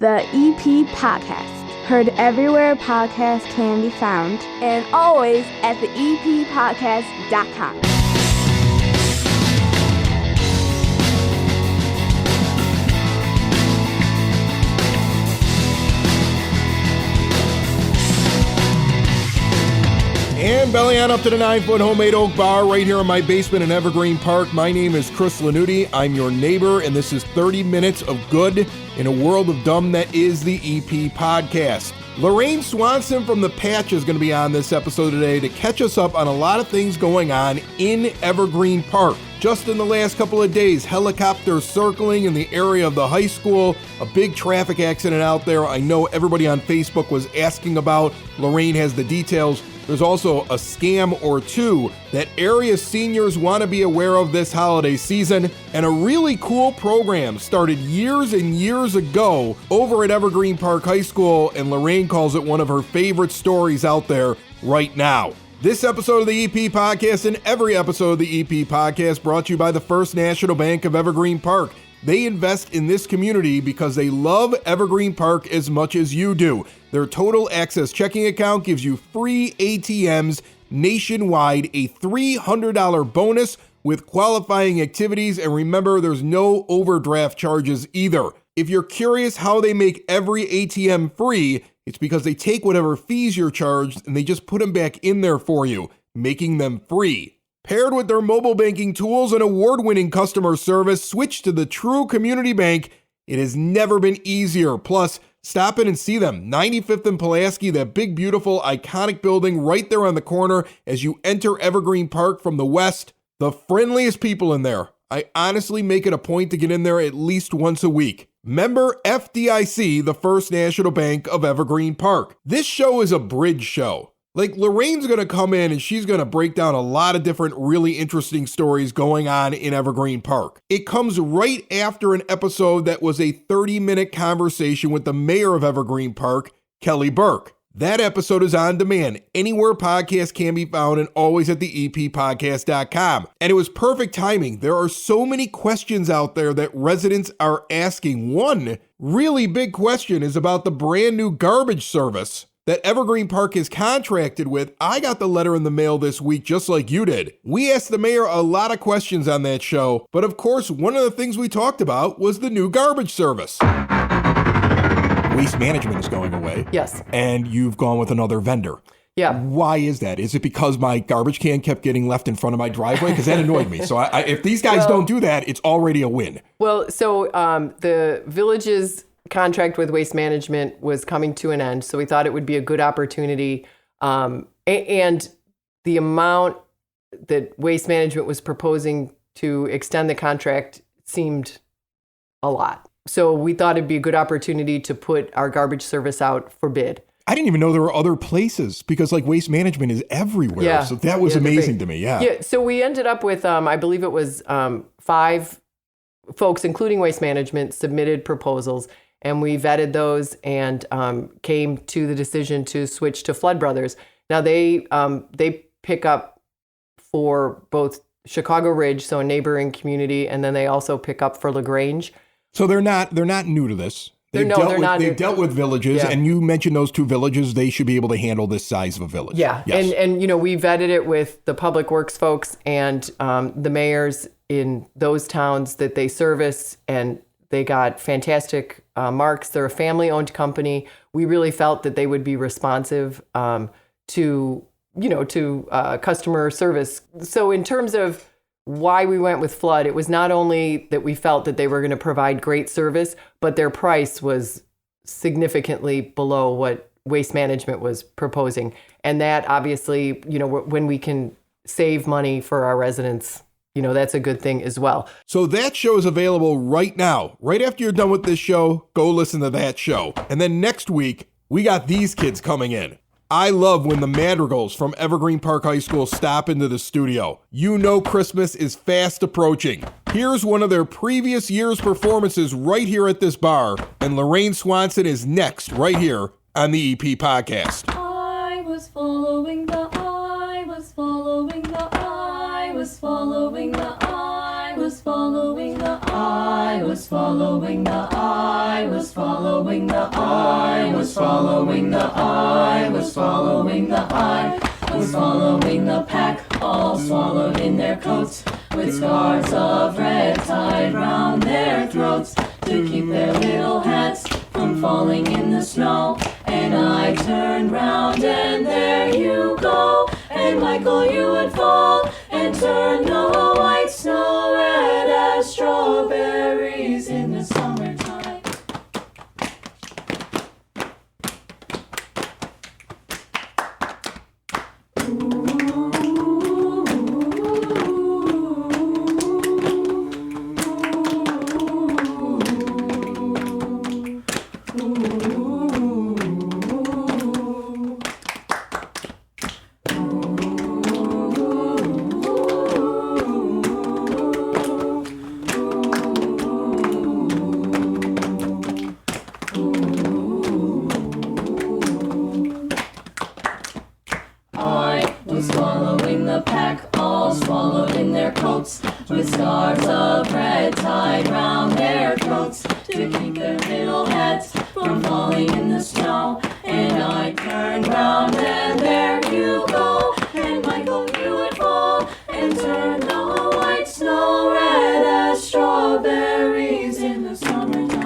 The EPCHS. Heard everywhere podcasts can be found, and always at the EPCHS.com. And belly on up to the 9-foot homemade oak bar right here in my basement in Evergreen Park. My name is Chris Lanuti. I'm your neighbor, and this is 30 minutes of good in a world of dumb that is the EP podcast. Lorraine Swanson from the Patch is going to be on this episode today to catch us up on a lot of things going on in Evergreen Park. Just in the last couple of days, helicopters circling in the area of the high school, a big traffic accident out there I know everybody on Facebook was asking about. Lorraine has the details. There's also a scam or two that area seniors want to be aware of this holiday season, and a really cool program started years and years ago over at Evergreen Park High School, and Lorraine calls it one of her favorite stories out there right now. This episode of the EP Podcast and every episode of the EP Podcast brought to you by the First National Bank of Evergreen Park. They invest in this community because they love Evergreen Park as much as you do. Their Total Access checking account gives you free ATMs nationwide, a $300 bonus with qualifying activities, and remember, there's no overdraft charges either. If you're curious how they make every ATM free, it's because they take whatever fees you're charged and they just put them back in there for you, making them free. Paired with their mobile banking tools and award-winning customer service, switch to the true community bank. It has never been easier. Plus, stop in and see them. 95th and Pulaski, that big, beautiful, iconic building right there on the corner as you enter Evergreen Park from the west. The friendliest people in there. I honestly make it a point to get in there at least once a week. Member FDIC, the First National Bank of Evergreen Park. This show is a bridge show. Like, Lorraine's going to come in and she's going to break down a lot of different really interesting stories going on in Evergreen Park. It comes right after an episode that was a 30-minute conversation with the mayor of Evergreen Park, Kelly Burke. That episode is on demand anywhere podcasts can be found and always at the EPPodcast.com. And it was perfect timing. There are so many questions out there that residents are asking. One really big question is about the brand new garbage service that Evergreen Park is contracted with. I got the letter in the mail this week, just like you did. We asked the mayor a lot of questions on that show, but of course, one of the things we talked about was the new garbage service. Waste management is going away. Yes. And you've gone with another vendor. Yeah. Why is that? Is it because my garbage can kept getting left in front of my driveway? Because that annoyed me. So if these guys don't do that, it's already a win. Well, so the village's contract with Waste Management was coming to an end, so we thought it would be a good opportunity. And the amount that Waste Management was proposing to extend the contract seemed a lot. So we thought it'd be a good opportunity to put our garbage service out for bid. I didn't even know there were other places because like Waste Management is everywhere. Yeah. So that was amazing to me. Yeah. So we ended up with, I believe it was 5 folks, including Waste Management, submitted proposals. And we vetted those and came to the decision to switch to Flood Brothers. Now they pick up for both Chicago Ridge, so a neighboring community, and then they also pick up for LaGrange. So they're not new to this. They've dealt with villages, and you mentioned those 2 villages. They should be able to handle this size of a village. Yeah, yes. And we vetted it with the public works folks and the mayors in those towns that they service, and they got fantastic marks. They're a family-owned company. We really felt that they would be responsive to customer service. So in terms of why we went with Flood, it was not only that we felt that they were going to provide great service, but their price was significantly below what Waste Management was proposing. And that obviously, when we can save money for our residents, that's a good thing as well. So that show is available right now. Right after you're done with this show, go listen to that show. And then next week, we got these kids coming in. I love when the Madrigals from Evergreen Park High School stop into the studio. You know Christmas is fast approaching. Here's one of their previous year's performances right here at this bar, and Lorraine Swanson is next right here on the EP Podcast. I was following the I was following the I was following the I I was following the I was following the I was following the I was following the I was following the pack, all swallowed in their coats, with scarves of red tied round their throats, to keep their little hats from falling in the snow. And I turned round and there you go, and Michael, you would fall and turn the white snow red as strawberries in the summertime. Swallowing the pack, all swallowed in their coats, with scarves of red tied round their throats, to keep their little heads from falling in the snow. And I turned round and there you go, and Michael, you would fall and turn the white snow red as strawberries in the summertime.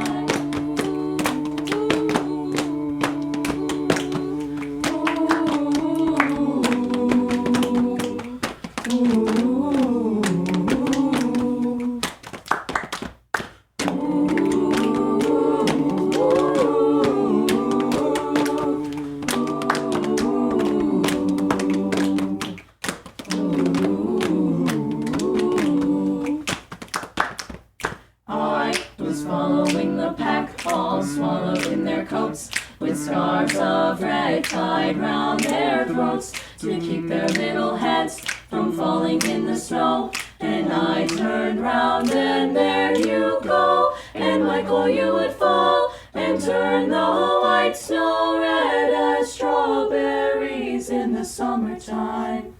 Following the pack, all swallowed in their coats, with scarves of red tied round their throats, to keep their little heads from falling in the snow. And I turned round and there you go, and Michael, you would fall and turn the white snow red as strawberries in the summertime.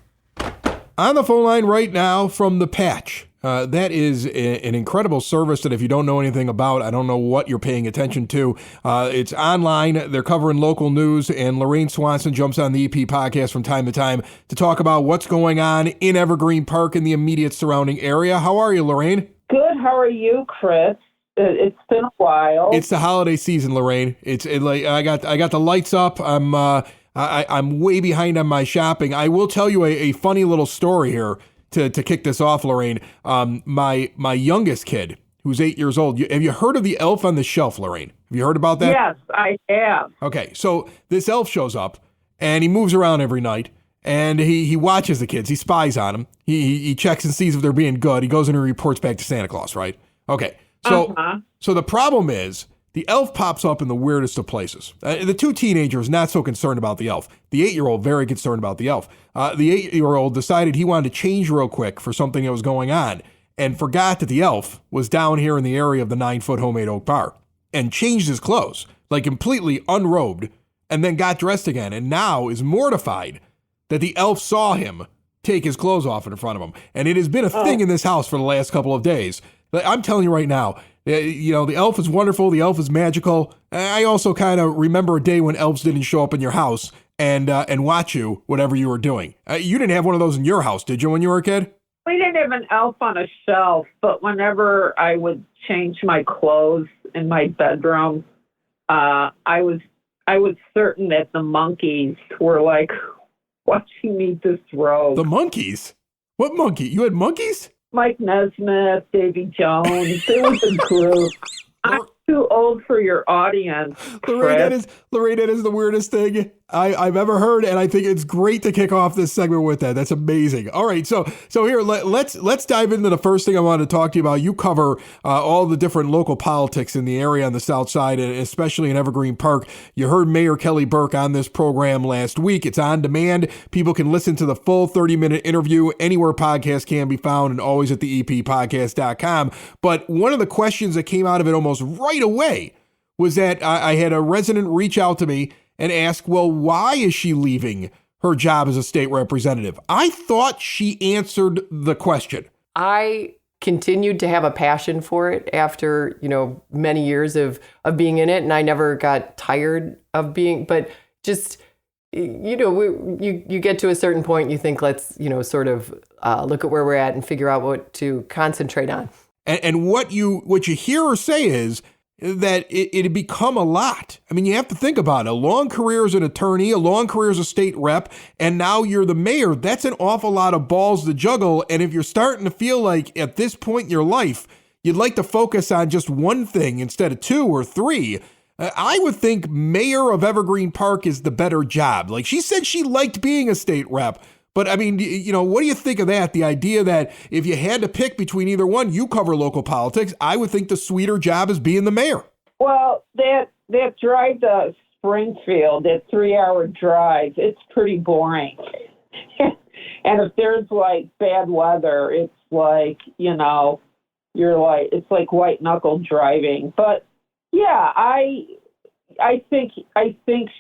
On the phone line right now from the Patch. That is an incredible service that if you don't know anything about, I don't know what you're paying attention to. It's online. They're covering local news, and Lorraine Swanson jumps on the EP podcast from time to time to talk about what's going on in Evergreen Park and the immediate surrounding area. How are you, Lorraine? Good. How are you, Chris? It's been a while. It's the holiday season, Lorraine. I got the lights up. I'm way behind on my shopping. I will tell you a funny little story here. To kick this off, Lorraine, my youngest kid, who's 8 years old, have you heard of the elf on the shelf, Lorraine? Have you heard about that? Yes, I have. Okay, so this elf shows up, and he moves around every night, and he watches the kids. He spies on them. He checks and sees if they're being good. He goes and he reports back to Santa Claus, right? Okay, so the problem is, the elf pops up in the weirdest of places. The two teenagers, not so concerned about the elf. The 8-year-old, very concerned about the elf. The 8-year-old decided he wanted to change real quick for something that was going on and forgot that the elf was down here in the area of the 9-foot homemade oak bar and changed his clothes, like completely unrobed, and then got dressed again and now is mortified that the elf saw him take his clothes off in front of him. And it has been a thing in this house for the last couple of days. I'm telling you right now, the elf is wonderful. The elf is magical. I also kind of remember a day when elves didn't show up in your house and watch you, whatever you were doing. You didn't have one of those in your house, did you, when you were a kid? We didn't have an elf on a shelf, but whenever I would change my clothes in my bedroom, I was certain that the monkeys were like watching me disrobe. The monkeys? What monkey? You had monkeys? Mike Nesmith, Davy Jones, it was a group. I'm too old for your audience, Chris. Lorraine, that is the weirdest thing I've ever heard, and I think it's great to kick off this segment with that. That's amazing. All right, so here let's dive into the first thing I wanted to talk to you about. You cover all the different local politics in the area on the south side, and especially in Evergreen Park. You heard Mayor Kelly Burke on this program last week. It's on demand. People can listen to the full 30-minute interview anywhere podcasts can be found, and always at the EPCHS.com. But one of the questions that came out of it almost right away was that I had a resident reach out to me and ask, well, why is she leaving her job as a state representative? I thought she answered the question. I continued to have a passion for it after, many years of being in it. And I never got tired of being, but just, you get to a certain point, you think, let's, sort of look at where we're at and figure out what to concentrate on. And what you hear her say is that it had become a lot. I mean, you have to think about it. A long career as an attorney, a long career as a state rep, and now you're the mayor. That's an awful lot of balls to juggle. And if you're starting to feel like at this point in your life, you'd like to focus on just one thing instead of two or three, I would think mayor of Evergreen Park is the better job. Like, she said she liked being a state rep. But I mean, what do you think of that? The idea that if you had to pick between either one, you cover local politics. I would think the sweeter job is being the mayor. Well, that drive to Springfield, that 3-hour drive, it's pretty boring. And if there's like bad weather, it's like, it's like white knuckle driving. But yeah, I think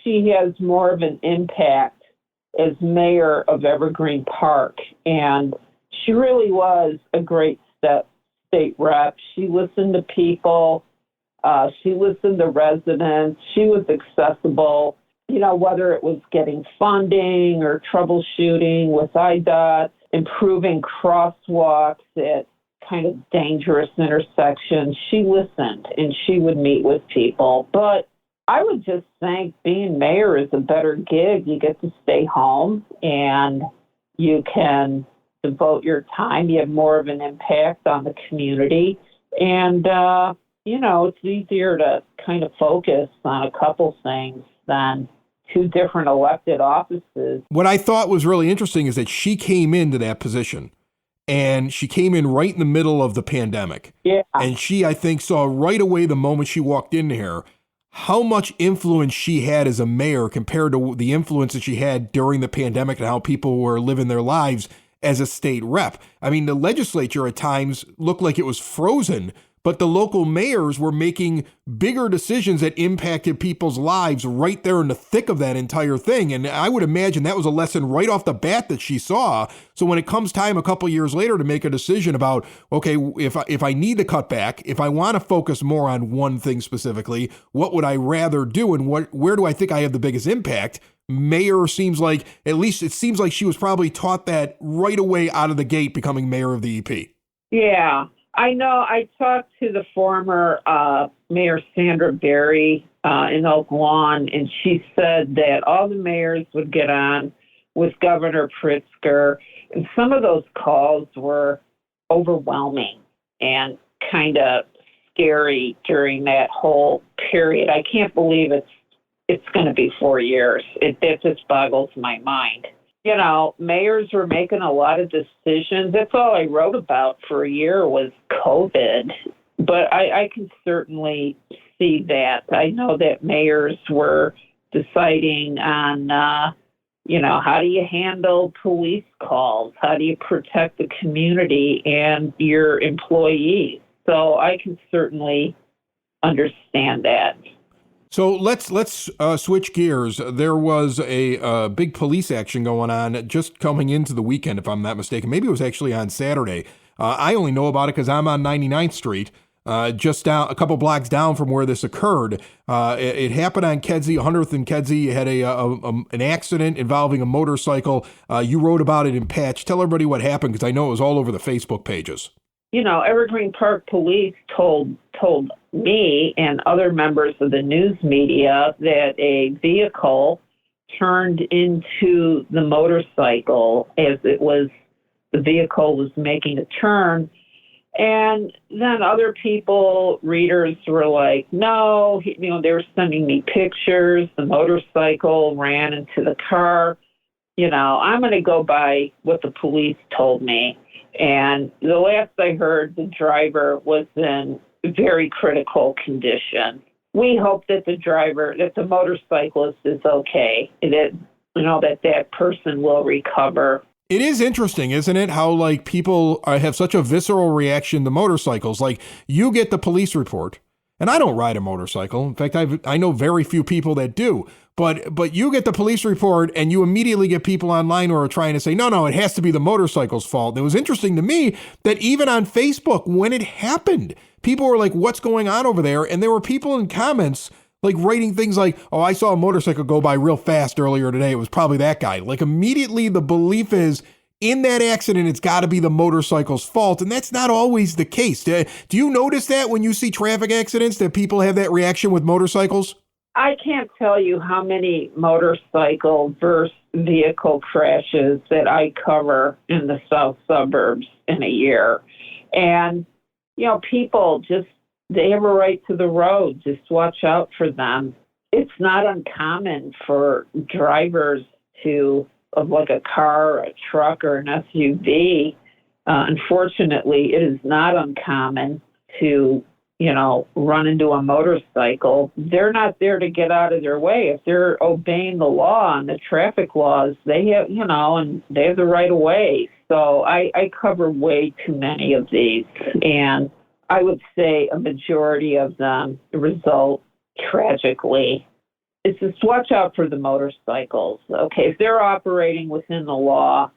she has more of an impact as mayor of Evergreen Park, and she really was a great state rep. She listened to people. She listened to residents. She was accessible, whether it was getting funding or troubleshooting with IDOT, improving crosswalks at kind of dangerous intersections. She listened and she would meet with people. But I would just think being mayor is a better gig. You get to stay home and you can devote your time. You have more of an impact on the community. And, it's easier to kind of focus on a couple things than two different elected offices. What I thought was really interesting is that she came into that position and she came in right in the middle of the pandemic. Yeah. And she, I think, saw right away the moment she walked in here how much influence she had as a mayor compared to the influence that she had during the pandemic and how people were living their lives as a state rep. I mean, the legislature at times looked like it was frozen, but the local mayors were making bigger decisions that impacted people's lives right there in the thick of that entire thing. And I would imagine that was a lesson right off the bat that she saw. So when it comes time a couple years later to make a decision about, okay, if I need to cut back, if I want to focus more on one thing specifically, what would I rather do and where do I think I have the biggest impact? Mayor seems like, at least it seems like she was probably taught that right away out of the gate becoming mayor of the EP. Yeah. I know. I talked to the former Mayor Sandra Berry in Oak Lawn, and she said that all the mayors would get on with Governor Pritzker, and some of those calls were overwhelming and kind of scary during that whole period. I can't believe it's going to be 4 years. That just boggles my mind. Mayors were making a lot of decisions. That's all I wrote about for a year was COVID. But I can certainly see that. I know that mayors were deciding on, how do you handle police calls? How do you protect the community and your employees? So I can certainly understand that. So let's switch gears. There was a big police action going on just coming into the weekend, if I'm not mistaken. Maybe it was actually on Saturday. I only know about it because I'm on 99th Street, just down a couple blocks down from where this occurred. It happened on Kedzie, 100th and Kedzie. You had an accident involving a motorcycle. You wrote about it in EPCHS. Tell everybody what happened because I know it was all over the Facebook pages. Evergreen Park Police told me and other members of the news media that a vehicle turned into the motorcycle as the vehicle was making a turn. And then other people, readers were like, no, they were sending me pictures. The motorcycle ran into the car. I'm going to go by what the police told me. And the last I heard, the driver was in very critical condition. We hope that the motorcyclist is okay, that person will recover. It is interesting, isn't it? How people have such a visceral reaction to motorcycles. Like you get the police report And I don't ride a motorcycle. In fact, I know very few people that do. But you get the police report and you immediately get people online who are trying to say, no, it has to be the motorcycle's fault. And it was interesting to me that even on Facebook, when it happened, people were like, what's going on over there? And there were people in comments like writing things like, oh, I saw a motorcycle go by real fast earlier today. It was probably that guy. Like immediately the belief is in that accident, it's got to be the motorcycle's fault. And that's not always the case. Do you notice that when you see traffic accidents that people have that reaction with motorcycles? I can't tell you how many motorcycle versus vehicle crashes that I cover in the south suburbs in a year. And, people they have a right to the road. Just watch out for them. It's not uncommon for drivers of like a car, a truck, or an SUV. Unfortunately, it is not uncommon to run into a motorcycle. They're not there to get out of their way. If they're obeying the law and the traffic laws, they have, and they have the right of way. So I cover way too many of these. And I would say a majority of them result tragically. It's just watch out for the motorcycles. Okay, if they're operating within the law,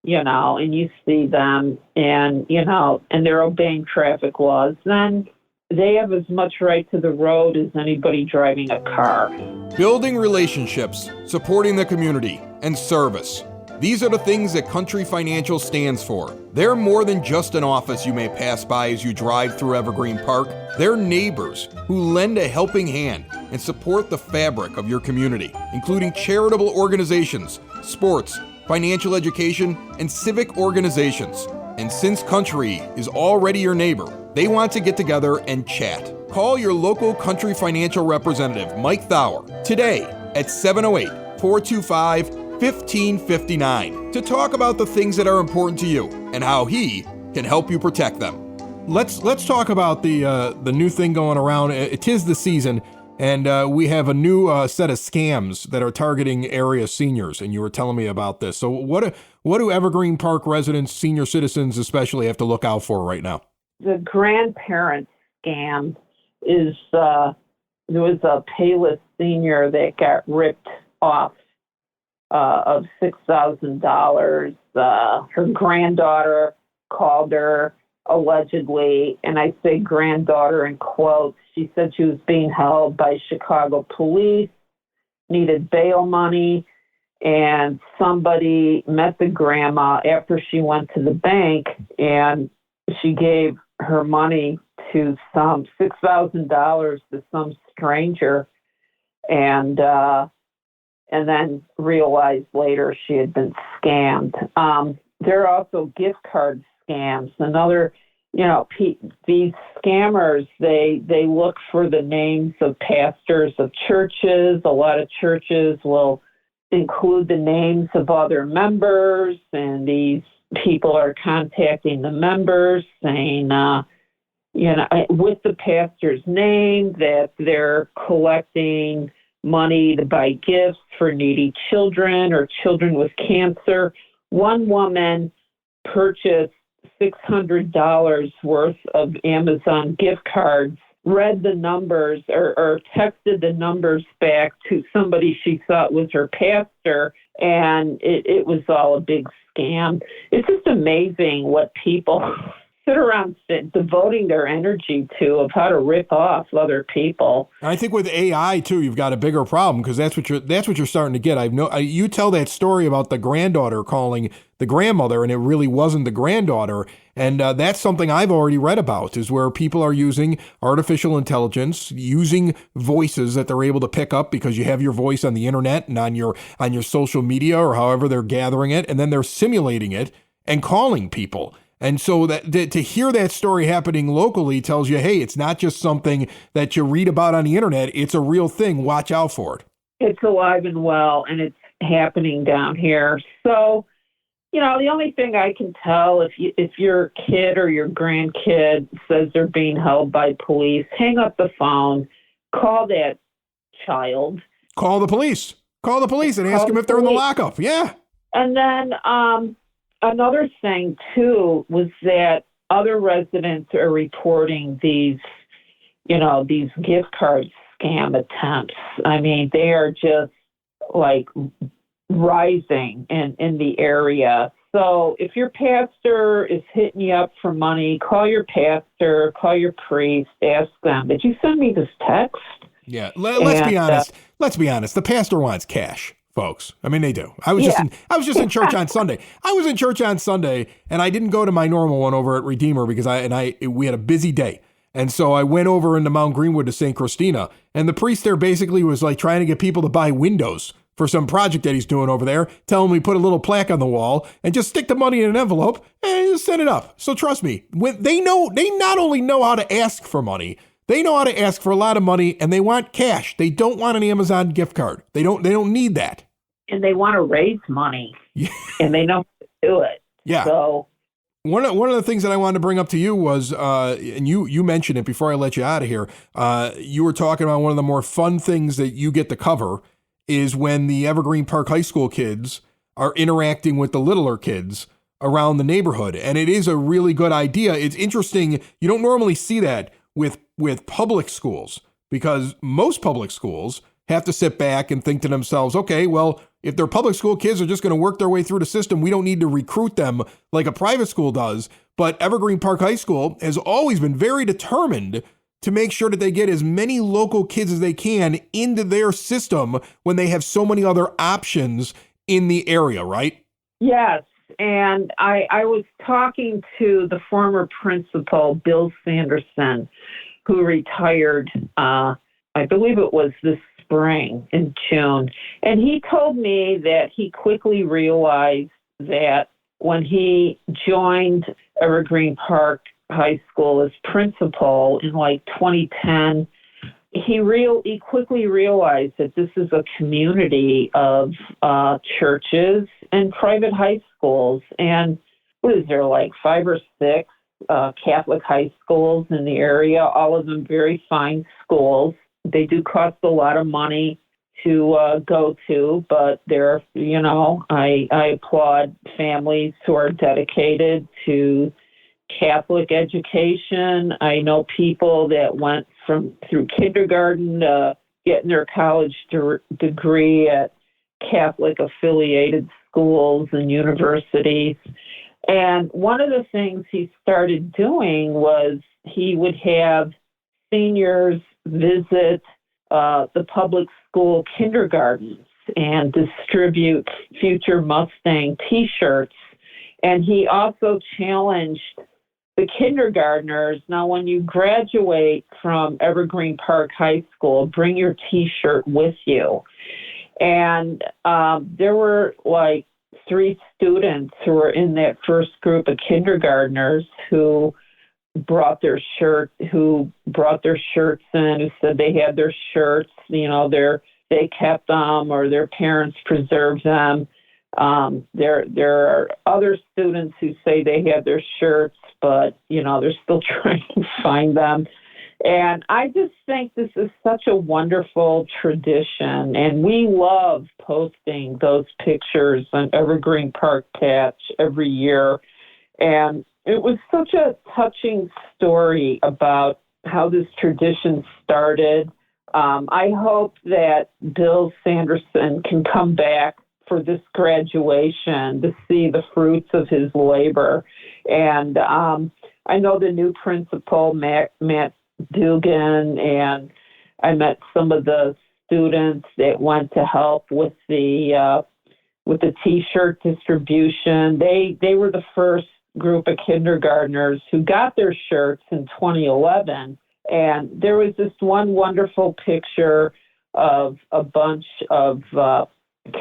and you see them and they're obeying traffic laws, then they have as much right to the road as anybody driving a car. Building relationships, supporting the community, and service. These are the things that Country Financial stands for. They're more than just an office you may pass by as you drive through Evergreen Park. They're neighbors who lend a helping hand and support the fabric of your community, including charitable organizations, sports, financial education, and civic organizations. And since Country is already your neighbor, they want to get together and chat. Call your local Country Financial representative, Mike Thauer, today at 708-425-1559 to talk about the things that are important to you and how he can help you protect them. Let's talk about the new thing going around. It is the season, and we have a new set of scams that are targeting area seniors, and you were telling me about this. So what do Evergreen Park residents, senior citizens especially, have to look out for right now? The grandparent scam is there was a Payless senior that got ripped off of $6,000. Her granddaughter called her allegedly, and I say granddaughter in quotes. She said she was being held by Chicago police, needed bail money, and somebody met the grandma after she went to the bank, and she gave her money to some $6,000 to some stranger, and then realized later she had been scammed. There are also gift card scams. Another, these scammers, they look for the names of pastors of churches. A lot of churches will include the names of other members, and these people are contacting the members saying, with the pastor's name, that they're collecting money to buy gifts for needy children or children with cancer. One woman purchased $600 worth of Amazon gift cards, read the numbers or texted the numbers back to somebody she thought was her pastor, and it was all a big scam. It's just amazing what people sit around devoting their energy to of how to rip off other people. I think with AI too, you've got a bigger problem because that's what you're starting to get. You tell that story about the granddaughter calling the grandmother, and it really wasn't the granddaughter. And that's something I've already read about, is where people are using artificial intelligence, using voices that they're able to pick up because you have your voice on the internet and on your social media or however they're gathering it, and then they're simulating it and calling people. And so that to hear that story happening locally tells you, hey, it's not just something that you read about on the internet. It's a real thing. Watch out for it. It's alive and well, and it's happening down here. So, the only thing I can tell, if your kid or your grandkid says they're being held by police, hang up the phone, call that child. Call the police. And ask them if they're in the lockup. Yeah. And then another thing, too, was that other residents are reporting these these gift card scam attempts. I mean, they are just like rising in the area. So if your pastor is hitting you up for money, call your pastor, call your priest, ask them, did you send me this text? Yeah, let's be honest. Let's be honest. The pastor wants cash, folks. I mean, they do. I was just in church on Sunday. I was in church on Sunday, and I didn't go to my normal one over at Redeemer because we had a busy day. And so I went over into Mount Greenwood to St. Christina, and the priest there basically was like trying to get people to buy windows for some project that he's doing over there, telling me put a little plaque on the wall and just stick the money in an envelope and just send it up. So trust me, they not only know how to ask for money, they know how to ask for a lot of money, and they want cash. They don't want an Amazon gift card. They don't need that. And they want to raise money, and they know how to do it. Yeah. So one of the things that I wanted to bring up to you was, and you mentioned it before I let you out of here. You were talking about one of the more fun things that you get to cover is when the Evergreen Park High School kids are interacting with the littler kids around the neighborhood. And it is a really good idea. It's interesting. You don't normally see that with public schools, because most public schools have to sit back and think to themselves, okay, well, if their public school kids are just going to work their way through the system, we don't need to recruit them like a private school does. But Evergreen Park High School has always been very determined to make sure that they get as many local kids as they can into their system when they have so many other options in the area, right? yes, and I was talking to the former principal, Bill Sanderson, who retired, I believe it was this spring in June. And he told me that he quickly realized that when he joined Evergreen Park High School as principal in like 2010, he quickly realized that this is a community of churches and private high schools. And what is there, like 5 or 6 Catholic high schools in the area, all of them very fine schools. They do cost a lot of money to go to, but they're, I applaud families who are dedicated to Catholic education. I know people that went through kindergarten to getting their college degree at Catholic affiliated schools and universities. And one of the things he started doing was he would have seniors visit the public school kindergartens and distribute Future Mustang T-shirts. And he also challenged the kindergartners, now when you graduate from Evergreen Park High School, bring your T-shirt with you. And there were like 3 students who were in that first group of kindergartners who brought their shirts in, who said they had their shirts, they kept them or their parents preserved them. There are other students who say they have their shirts, but, they're still trying to find them. And I just think this is such a wonderful tradition, and we love posting those pictures on Evergreen Park Patch every year. And it was such a touching story about how this tradition started. I hope that Bill Sanderson can come back for this graduation to see the fruits of his labor. And I know the new principal, Matt Dugan, and I met some of the students that went to help with the T-shirt distribution. They were the first group of kindergartners who got their shirts in 2011. And there was this one wonderful picture of a bunch of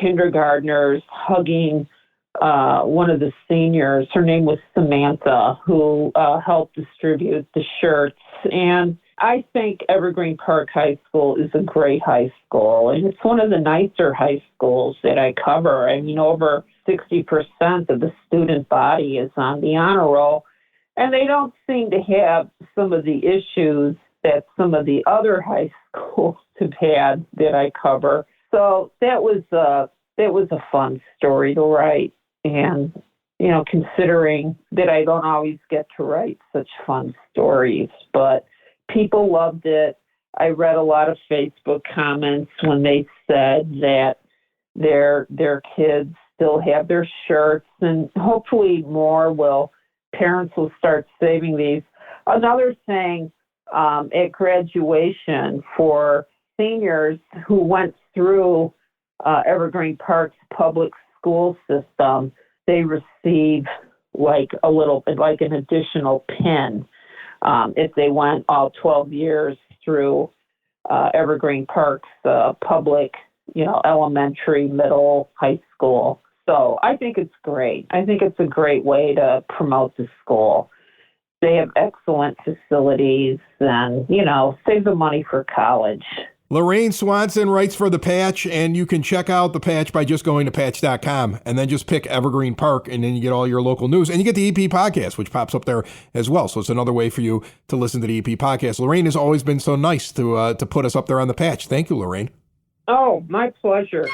kindergartners hugging one of the seniors. Her name was Samantha, who helped distribute the shirts. And I think Evergreen Park High School is a great high school, and it's one of the nicer high schools that I cover. I mean, over 60% of the student body is on the honor roll, and they don't seem to have some of the issues that some of the other high schools have had that I cover. So that was a fun story to write, and considering that I don't always get to write such fun stories, but people loved it. I read a lot of Facebook comments when they said that their kids still have their shirts, and hopefully parents will start saving these. Another thing, at graduation for seniors who went through Evergreen Park's public school system, they receive like an additional pin if they went all 12 years through Evergreen Park's public, elementary, middle, high school. So I think it's great. I think it's a great way to promote the school. They have excellent facilities and, save the money for college. Lorraine Swanson writes for The Patch, and you can check out The Patch by just going to patch.com and then just pick Evergreen Park, and then you get all your local news. And you get the EP podcast, which pops up there as well. So it's another way for you to listen to the EP podcast. Lorraine has always been so nice to put us up there on The Patch. Thank you, Lorraine. Oh, my pleasure.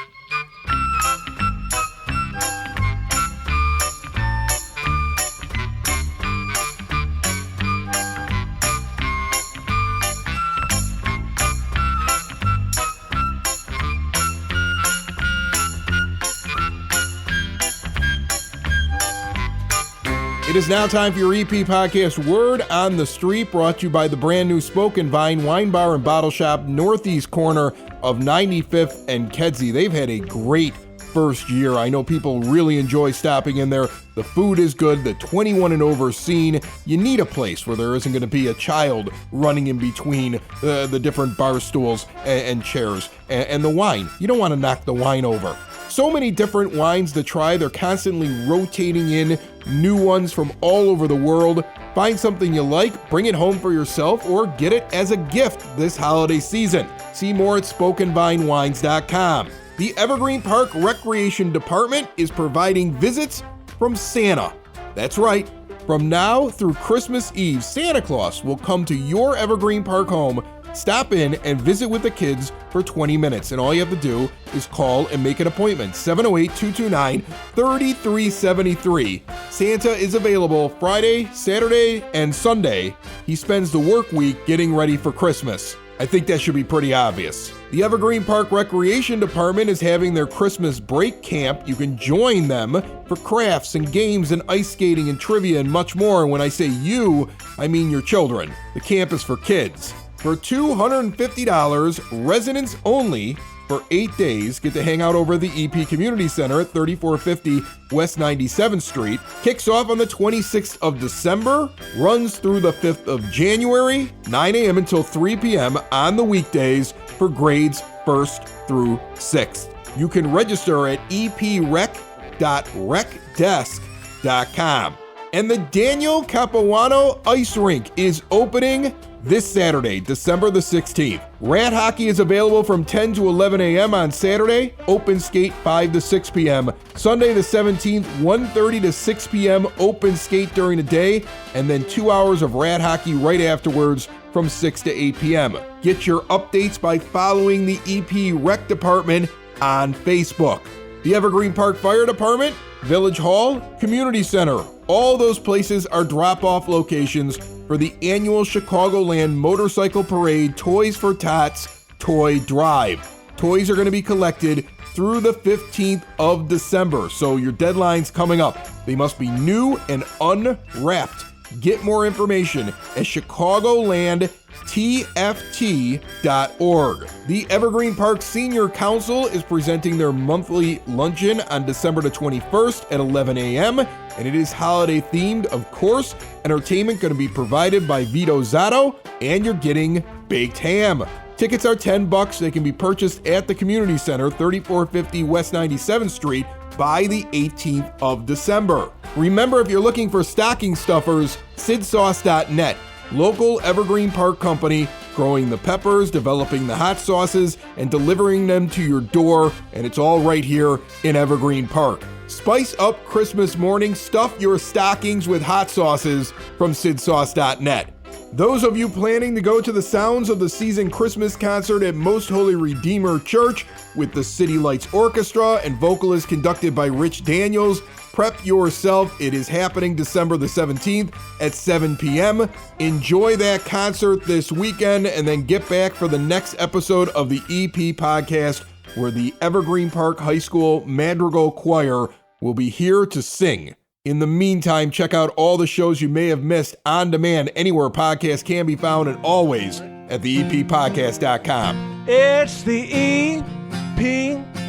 It is now time for your EP podcast, Word on the Street, brought to you by the brand new Spoken Vine Wine Bar and Bottle Shop, northeast corner of 95th and Kedzie. They've had a great first year. I know people really enjoy stopping in there. The food is good, the 21 and over scene. You need a place where there isn't going to be a child running in between the different bar stools and chairs. And the wine, you don't want to knock the wine over. So many different wines to try. They're constantly rotating in new ones from all over the world. Find something you like, bring it home for yourself, or get it as a gift this holiday season. See more at SpokenVineWines.com. The Evergreen Park Recreation Department is providing visits from Santa. That's right. From now through Christmas Eve, Santa Claus will come to your Evergreen Park home. Stop in and visit with the kids for 20 minutes, and all you have to do is call and make an appointment, 708-229-3373. Santa is available Friday, Saturday, and Sunday. He spends the work week getting ready for Christmas. I think that should be pretty obvious. The Evergreen Park Recreation Department is having their Christmas break camp. You can join them for crafts and games and ice skating and trivia and much more. And when I say you, I mean your children. The camp is for kids. For $250, residents only, for 8 days, get to hang out over at the EP Community Center at 3450 West 97th Street. Kicks off on the 26th of December, runs through the 5th of January, 9 a.m. until 3 p.m. on the weekdays for grades 1st through 6th. You can register at eprec.recdesk.com. And the Daniel Capuano Ice Rink is opening this Saturday, December the 16th. Rat hockey is available from 10 to 11 a.m. on Saturday, open skate 5 to 6 p.m. Sunday the 17th, 1:30 to 6 p.m. open skate during the day, and then 2 hours of rat hockey right afterwards from 6 to 8 p.m. Get your updates by following the EP Rec Department on Facebook. The Evergreen Park Fire Department, Village Hall, Community Center, all those places are drop-off locations for the annual Chicagoland Motorcycle Parade Toys for Tots Toy Drive. Toys are going to be collected through the 15th of December, so your deadline's coming up. They must be new and unwrapped. Get more information at chicagolandtft.org. The Evergreen Park Senior Council is presenting their monthly luncheon on December the 21st at 11 a.m., and it is holiday themed, of course. Entertainment going to be provided by Vito Zotto, and you're getting baked ham. Tickets are $10. They can be purchased at the Community Center, 3450 West 97th Street, by the 18th of December. Remember, if you're looking for stocking stuffers, sidsauce.net, local Evergreen Park company, growing the peppers, developing the hot sauces, and delivering them to your door, and it's all right here in Evergreen Park. Spice up Christmas morning, stuff your stockings with hot sauces from sidsauce.net. Those of you planning to go to the Sounds of the Season Christmas concert at Most Holy Redeemer Church, with the City Lights Orchestra, and vocal is conducted by Rich Daniels. Prep yourself. It is happening December the 17th at 7 p.m. Enjoy that concert this weekend, and then get back for the next episode of the EP podcast, where the Evergreen Park High School Madrigal Choir will be here to sing. In the meantime, check out all the shows you may have missed on demand anywhere podcasts can be found, and always at the EPPodcast.com. It's the EP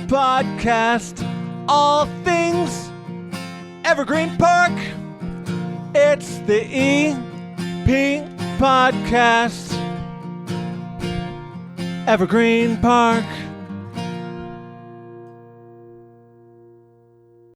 Podcast. All things Evergreen Park. It's the EP Podcast. Evergreen Park.